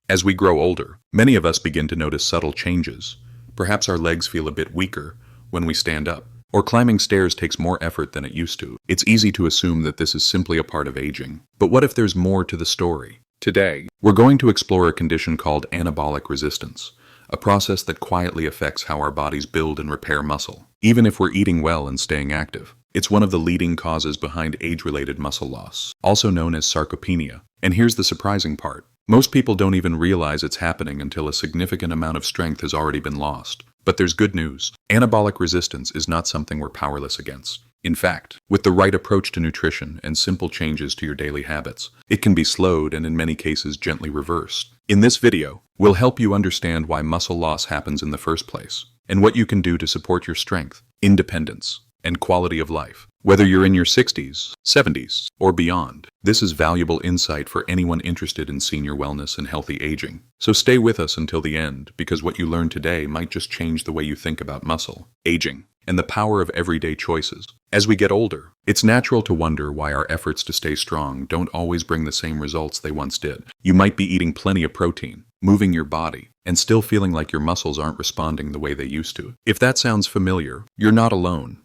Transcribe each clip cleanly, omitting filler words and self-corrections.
As we grow older, many of us begin to notice subtle changes. Perhaps our legs feel a bit weaker when we stand up, or climbing stairs takes more effort than it used to. It's easy to assume that this is simply a part of aging. But what if there's more to the story? Today, we're going to explore a condition called anabolic resistance, a process that quietly affects how our bodies build and repair muscle, even if we're eating well and staying active. It's one of the leading causes behind age-related muscle loss, also known as sarcopenia. And here's the surprising part. Most people don't even realize it's happening until a significant amount of strength has already been lost. But there's good news. Anabolic resistance is not something we're powerless against. In fact, with the right approach to nutrition and simple changes to your daily habits, it can be slowed and in many cases gently reversed. In this video, we'll help you understand why muscle loss happens in the first place, and what you can do to support your strength, independence, and quality of life. Whether you're in your 60s, 70s, or beyond, this is valuable insight for anyone interested in senior wellness and healthy aging. So stay with us until the end, because what you learn today might just change the way you think about muscle, aging, and the power of everyday choices. As we get older, it's natural to wonder why our efforts to stay strong don't always bring the same results they once did. You might be eating plenty of protein, moving your body, and still feeling like your muscles aren't responding the way they used to. If that sounds familiar, you're not alone.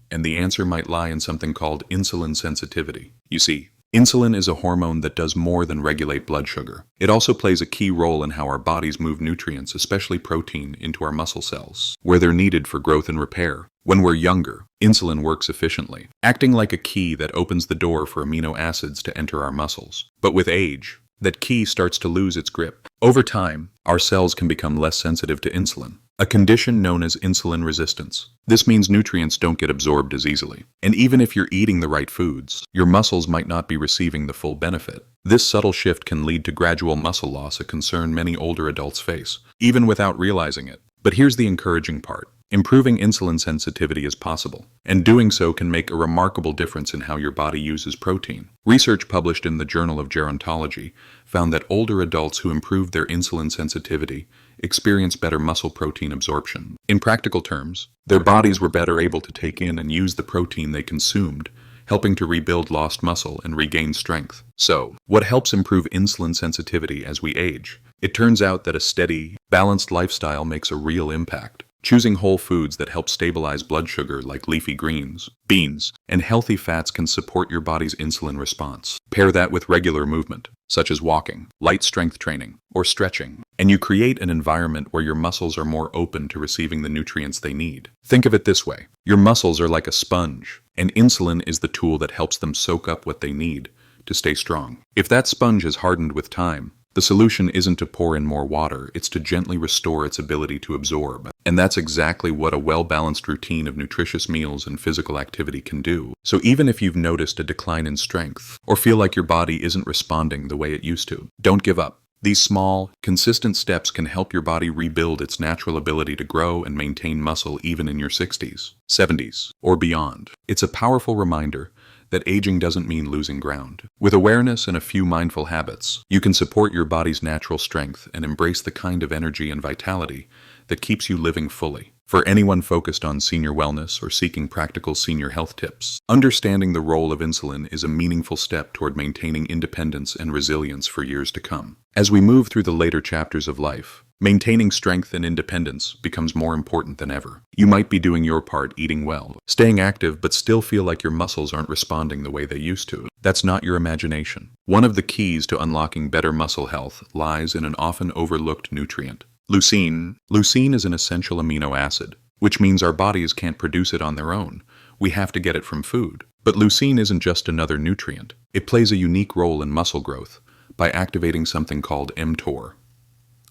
And the answer might lie in something called insulin sensitivity. You see, insulin is a hormone that does more than regulate blood sugar. It also plays a key role in how our bodies move nutrients, especially protein, into our muscle cells, where they're needed for growth and repair. When we're younger, insulin works efficiently, acting like a key that opens the door for amino acids to enter our muscles. But with age, that key starts to lose its grip. Over time, our cells can become less sensitive to insulin, a condition known as insulin resistance. This means nutrients don't get absorbed as easily. And even if you're eating the right foods, your muscles might not be receiving the full benefit. This subtle shift can lead to gradual muscle loss, a concern many older adults face, even without realizing it. But here's the encouraging part. Improving insulin sensitivity is possible, and doing so can make a remarkable difference in how your body uses protein. Research published in the Journal of Gerontology found that older adults who improved their insulin sensitivity experienced better muscle protein absorption. In practical terms, their bodies were better able to take in and use the protein they consumed, helping to rebuild lost muscle and regain strength. So, what helps improve insulin sensitivity as we age? It turns out that a steady, balanced lifestyle makes a real impact. Choosing whole foods that help stabilize blood sugar like leafy greens, beans, and healthy fats can support your body's insulin response. Pair that with regular movement, such as walking, light strength training, or stretching, and you create an environment where your muscles are more open to receiving the nutrients they need. Think of it this way. Your muscles are like a sponge, and insulin is the tool that helps them soak up what they need to stay strong. If that sponge is hardened with time, the solution isn't to pour in more water, it's to gently restore its ability to absorb. And that's exactly what a well-balanced routine of nutritious meals and physical activity can do. So even if you've noticed a decline in strength, or feel like your body isn't responding the way it used to, don't give up. These small, consistent steps can help your body rebuild its natural ability to grow and maintain muscle even in your 60s, 70s, or beyond. It's a powerful reminder that aging doesn't mean losing ground. With awareness and a few mindful habits, you can support your body's natural strength and embrace the kind of energy and vitality that keeps you living fully. For anyone focused on senior wellness or seeking practical senior health tips, understanding the role of insulin is a meaningful step toward maintaining independence and resilience for years to come. As we move through the later chapters of life, maintaining strength and independence becomes more important than ever. You might be doing your part, eating well, staying active, but still feel like your muscles aren't responding the way they used to. That's not your imagination. One of the keys to unlocking better muscle health lies in an often overlooked nutrient: leucine. Leucine is an essential amino acid, which means our bodies can't produce it on their own. We have to get it from food. But leucine isn't just another nutrient. It plays a unique role in muscle growth by activating something called mTOR,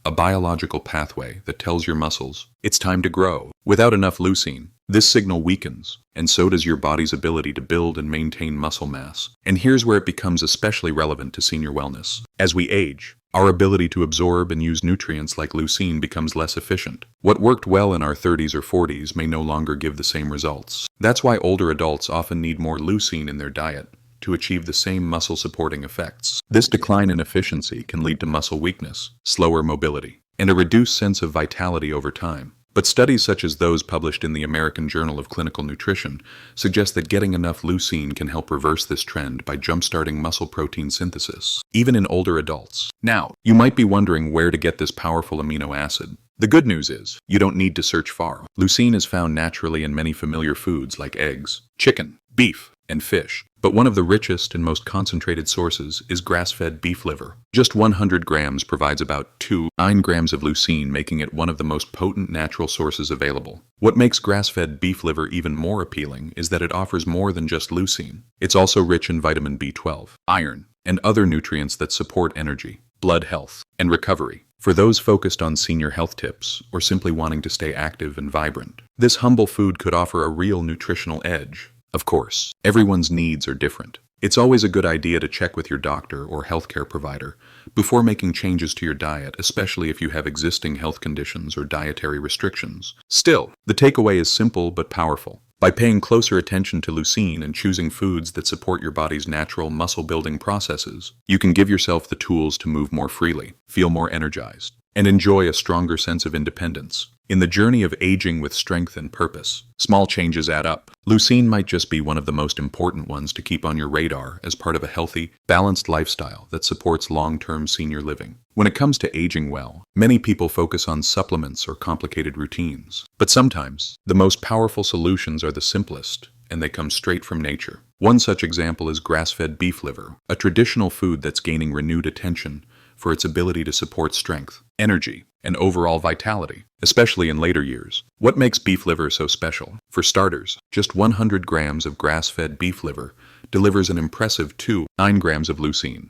a biological pathway that tells your muscles it's time to grow. Without enough leucine, this signal weakens, and so does your body's ability to build and maintain muscle mass. And here's where it becomes especially relevant to senior wellness. As we age, our ability to absorb and use nutrients like leucine becomes less efficient. What worked well in our 30s or 40s may no longer give the same results. That's why older adults often need more leucine in their diet to achieve the same muscle-supporting effects. This decline in efficiency can lead to muscle weakness, slower mobility, and a reduced sense of vitality over time. But studies such as those published in the American Journal of Clinical Nutrition suggest that getting enough leucine can help reverse this trend by jumpstarting muscle protein synthesis, even in older adults. Now, you might be wondering where to get this powerful amino acid. The good news is, you don't need to search far. Leucine is found naturally in many familiar foods like eggs, chicken, beef, and fish. But one of the richest and most concentrated sources is grass-fed beef liver. Just 100 grams provides about 2.9 grams of leucine, making it one of the most potent natural sources available. What makes grass-fed beef liver even more appealing is that it offers more than just leucine. It's also rich in vitamin B12, iron, and other nutrients that support energy, blood health, and recovery. For those focused on senior health tips or simply wanting to stay active and vibrant, this humble food could offer a real nutritional edge. Of course, everyone's needs are different. It's always a good idea to check with your doctor or healthcare provider before making changes to your diet, especially if you have existing health conditions or dietary restrictions. Still, the takeaway is simple but powerful. By paying closer attention to leucine and choosing foods that support your body's natural muscle-building processes, you can give yourself the tools to move more freely, feel more energized, and enjoy a stronger sense of independence. In the journey of aging with strength and purpose, small changes add up. Leucine might just be one of the most important ones to keep on your radar as part of a healthy, balanced lifestyle that supports long-term senior living. When it comes to aging well, many people focus on supplements or complicated routines. But sometimes, the most powerful solutions are the simplest, and they come straight from nature. One such example is grass-fed beef liver, a traditional food that's gaining renewed attention for its ability to support strength, energy, and overall vitality, especially in later years. What makes beef liver so special? For starters, just 100 grams of grass-fed beef liver delivers an impressive 2.9 grams of leucine,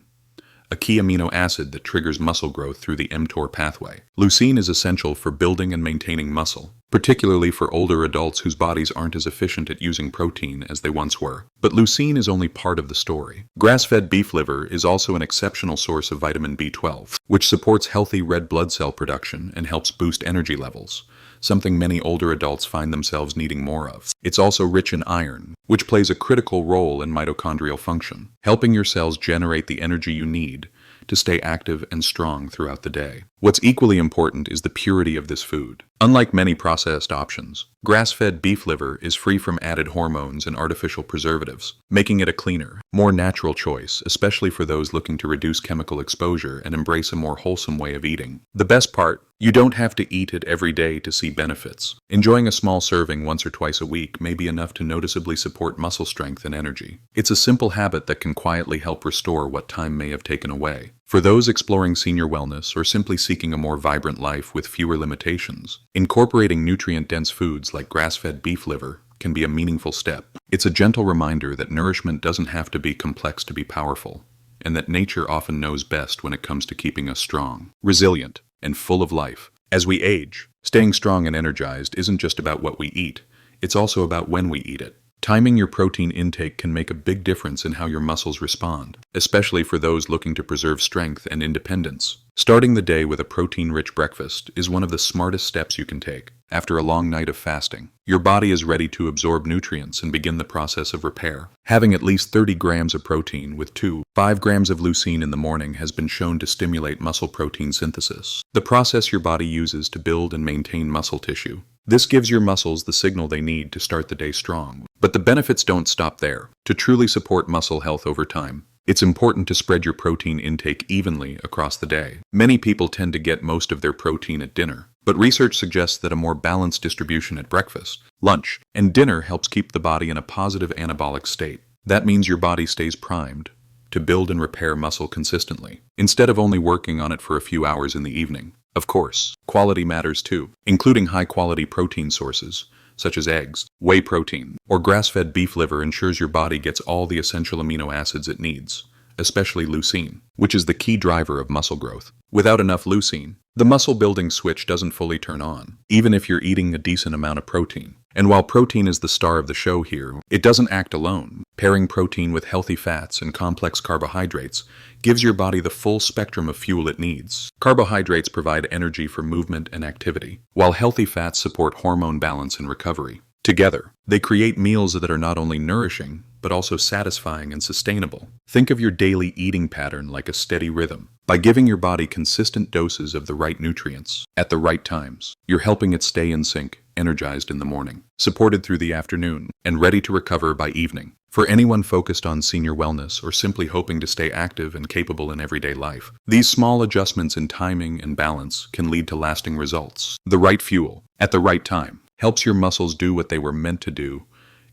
a key amino acid that triggers muscle growth through the mTOR pathway. Leucine is essential for building and maintaining muscle, particularly for older adults whose bodies aren't as efficient at using protein as they once were. But leucine is only part of the story. Grass-fed beef liver is also an exceptional source of vitamin B12, which supports healthy red blood cell production and helps boost energy levels, something many older adults find themselves needing more of. It's also rich in iron, which plays a critical role in mitochondrial function, helping your cells generate the energy you need to stay active and strong throughout the day. What's equally important is the purity of this food. Unlike many processed options, grass-fed beef liver is free from added hormones and artificial preservatives, making it a cleaner, more natural choice, especially for those looking to reduce chemical exposure and embrace a more wholesome way of eating. The best part, you don't have to eat it every day to see benefits. Enjoying a small serving once or twice a week may be enough to noticeably support muscle strength and energy. It's a simple habit that can quietly help restore what time may have taken away. For those exploring senior wellness or simply seeking a more vibrant life with fewer limitations, incorporating nutrient-dense foods like grass-fed beef liver can be a meaningful step. It's a gentle reminder that nourishment doesn't have to be complex to be powerful, and that nature often knows best when it comes to keeping us strong, resilient, and full of life. As we age, staying strong and energized isn't just about what we eat, it's also about when we eat it. Timing your protein intake can make a big difference in how your muscles respond, especially for those looking to preserve strength and independence. Starting the day with a protein-rich breakfast is one of the smartest steps you can take. After a long night of fasting, your body is ready to absorb nutrients and begin the process of repair. Having at least 30 grams of protein with 2.5 grams of leucine in the morning has been shown to stimulate muscle protein synthesis, the process your body uses to build and maintain muscle tissue. This gives your muscles the signal they need to start the day strong. But the benefits don't stop there. To truly support muscle health over time, it's important to spread your protein intake evenly across the day. Many people tend to get most of their protein at dinner, but research suggests that a more balanced distribution at breakfast, lunch, and dinner helps keep the body in a positive anabolic state. That means your body stays primed to build and repair muscle consistently, instead of only working on it for a few hours in the evening. Of course, quality matters too, including high-quality protein sources, such as eggs, whey protein, or grass-fed beef liver ensures your body gets all the essential amino acids it needs, especially leucine, which is the key driver of muscle growth. Without enough leucine, the muscle-building switch doesn't fully turn on, even if you're eating a decent amount of protein. And while protein is the star of the show here, it doesn't act alone. Pairing protein with healthy fats and complex carbohydrates gives your body the full spectrum of fuel it needs. Carbohydrates provide energy for movement and activity, while healthy fats support hormone balance and recovery. Together, they create meals that are not only nourishing, but also satisfying and sustainable. Think of your daily eating pattern like a steady rhythm. By giving your body consistent doses of the right nutrients at the right times, you're helping it stay in sync, energized in the morning, supported through the afternoon, and ready to recover by evening. For anyone focused on senior wellness or simply hoping to stay active and capable in everyday life, these small adjustments in timing and balance can lead to lasting results. The right fuel, at the right time, helps your muscles do what they were meant to do,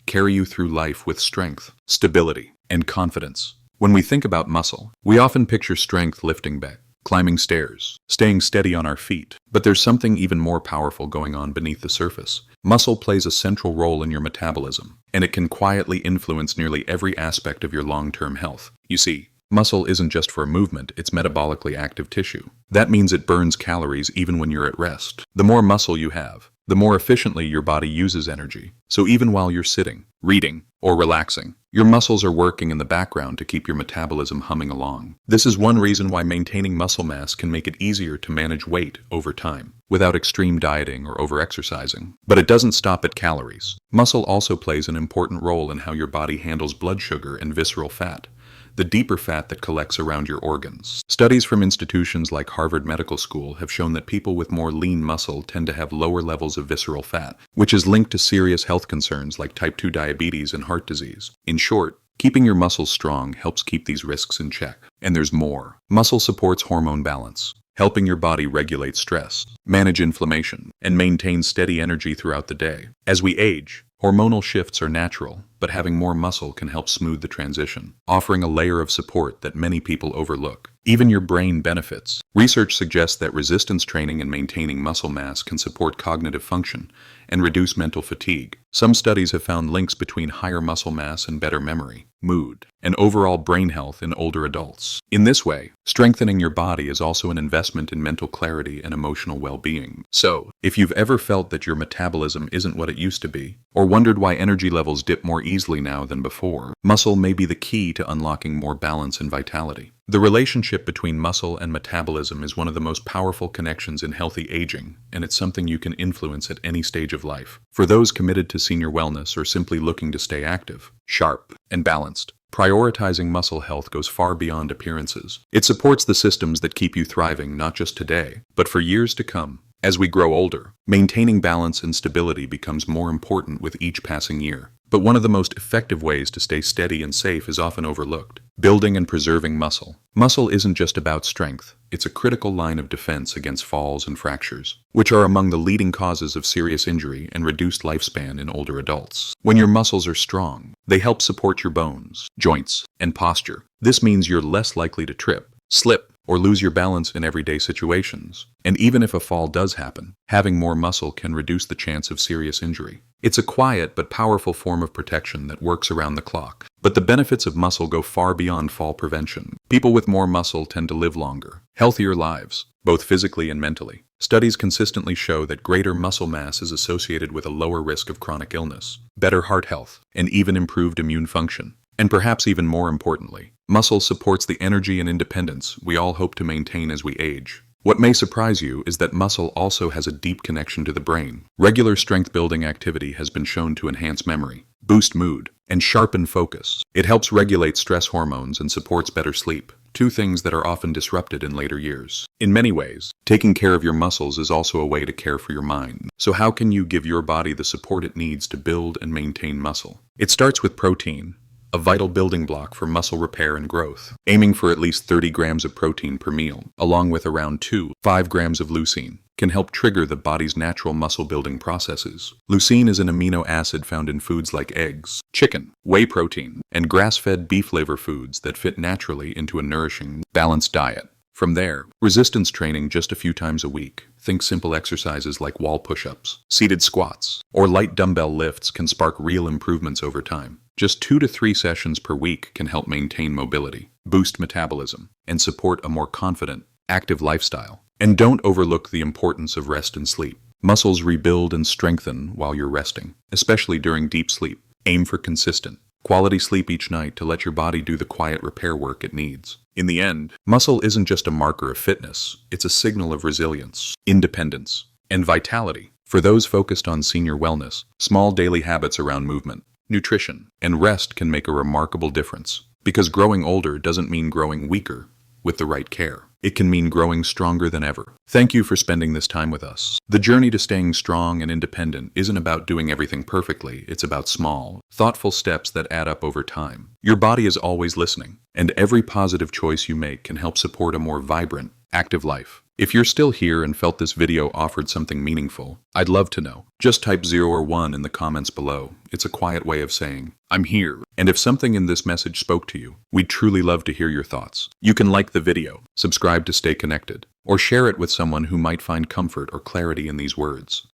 carry you through life with strength, stability, and confidence. When we think about muscle, we often picture strength lifting back, climbing stairs, staying steady on our feet. But there's something even more powerful going on beneath the surface. Muscle plays a central role in your metabolism, and it can quietly influence nearly every aspect of your long-term health. You see, muscle isn't just for movement, it's metabolically active tissue. That means it burns calories even when you're at rest. The more muscle you have, the more efficiently your body uses energy. So even while you're sitting, reading, or relaxing, your muscles are working in the background to keep your metabolism humming along. This is one reason why maintaining muscle mass can make it easier to manage weight over time, without extreme dieting or over-exercising. But it doesn't stop at calories. Muscle also plays an important role in how your body handles blood sugar and visceral fat, the deeper fat that collects around your organs. Studies from institutions like Harvard Medical School have shown that people with more lean muscle tend to have lower levels of visceral fat, which is linked to serious health concerns like type 2 diabetes and heart disease. In short, keeping your muscles strong helps keep these risks in check. And there's more. Muscle supports hormone balance, helping your body regulate stress, manage inflammation, and maintain steady energy throughout the day. As we age, hormonal shifts are natural, but having more muscle can help smooth the transition, offering a layer of support that many people overlook. Even your brain benefits. Research suggests that resistance training and maintaining muscle mass can support cognitive function and reduce mental fatigue. Some studies have found links between higher muscle mass and better memory, mood, and overall brain health in older adults. In this way, strengthening your body is also an investment in mental clarity and emotional well-being. So, if you've ever felt that your metabolism isn't what it used to be, or wondered why energy levels dip more easily now than before, muscle may be the key to unlocking more balance and vitality. The relationship between muscle and metabolism is one of the most powerful connections in healthy aging, and it's something you can influence at any stage of life. For those committed to senior wellness or simply looking to stay active, sharp, and balanced, prioritizing muscle health goes far beyond appearances. It supports the systems that keep you thriving not just today, but for years to come. As we grow older, maintaining balance and stability becomes more important with each passing year. But one of the most effective ways to stay steady and safe is often overlooked: building and preserving muscle. Muscle isn't just about strength, it's a critical line of defense against falls and fractures, which are among the leading causes of serious injury and reduced lifespan in older adults. When your muscles are strong, they help support your bones, joints, and posture. This means you're less likely to trip, slip, or lose your balance in everyday situations. And even if a fall does happen, having more muscle can reduce the chance of serious injury. It's a quiet but powerful form of protection that works around the clock. But the benefits of muscle go far beyond fall prevention. People with more muscle tend to live longer, healthier lives, both physically and mentally. Studies consistently show that greater muscle mass is associated with a lower risk of chronic illness, better heart health, and even improved immune function. And perhaps even more importantly, muscle supports the energy and independence we all hope to maintain as we age. What may surprise you is that muscle also has a deep connection to the brain. Regular strength-building activity has been shown to enhance memory, boost mood, and sharpen focus. It helps regulate stress hormones and supports better sleep, two things that are often disrupted in later years. In many ways, taking care of your muscles is also a way to care for your mind. So how can you give your body the support it needs to build and maintain muscle? It starts with protein, a vital building block for muscle repair and growth, aiming for at least 30 grams of protein per meal, along with around 2-5 grams of leucine, can help trigger the body's natural muscle-building processes. Leucine is an amino acid found in foods like eggs, chicken, whey protein, and grass-fed beef liver foods that fit naturally into a nourishing, balanced diet. From there, resistance training just a few times a week. Think simple exercises like wall push-ups, seated squats, or light dumbbell lifts can spark real improvements over time. Just 2 to 3 sessions per week can help maintain mobility, boost metabolism, and support a more confident, active lifestyle. And don't overlook the importance of rest and sleep. Muscles rebuild and strengthen while you're resting, especially during deep sleep. Aim for consistent, quality sleep each night to let your body do the quiet repair work it needs. In the end, muscle isn't just a marker of fitness, it's a signal of resilience, independence, and vitality. For those focused on senior wellness, small daily habits around movement, nutrition, and rest can make a remarkable difference. Because growing older doesn't mean growing weaker with the right care. it can mean growing stronger than ever. Thank you for spending this time with us. The journey to staying strong and independent isn't about doing everything perfectly, it's about small, thoughtful steps that add up over time. Your body is always listening, and every positive choice you make can help support a more vibrant, active life. If you're still here and felt this video offered something meaningful, I'd love to know. Just type 0 or 1 in the comments below. It's a quiet way of saying, I'm here. And if something in this message spoke to you, we'd truly love to hear your thoughts. You can like the video, subscribe to stay connected, or share it with someone who might find comfort or clarity in these words.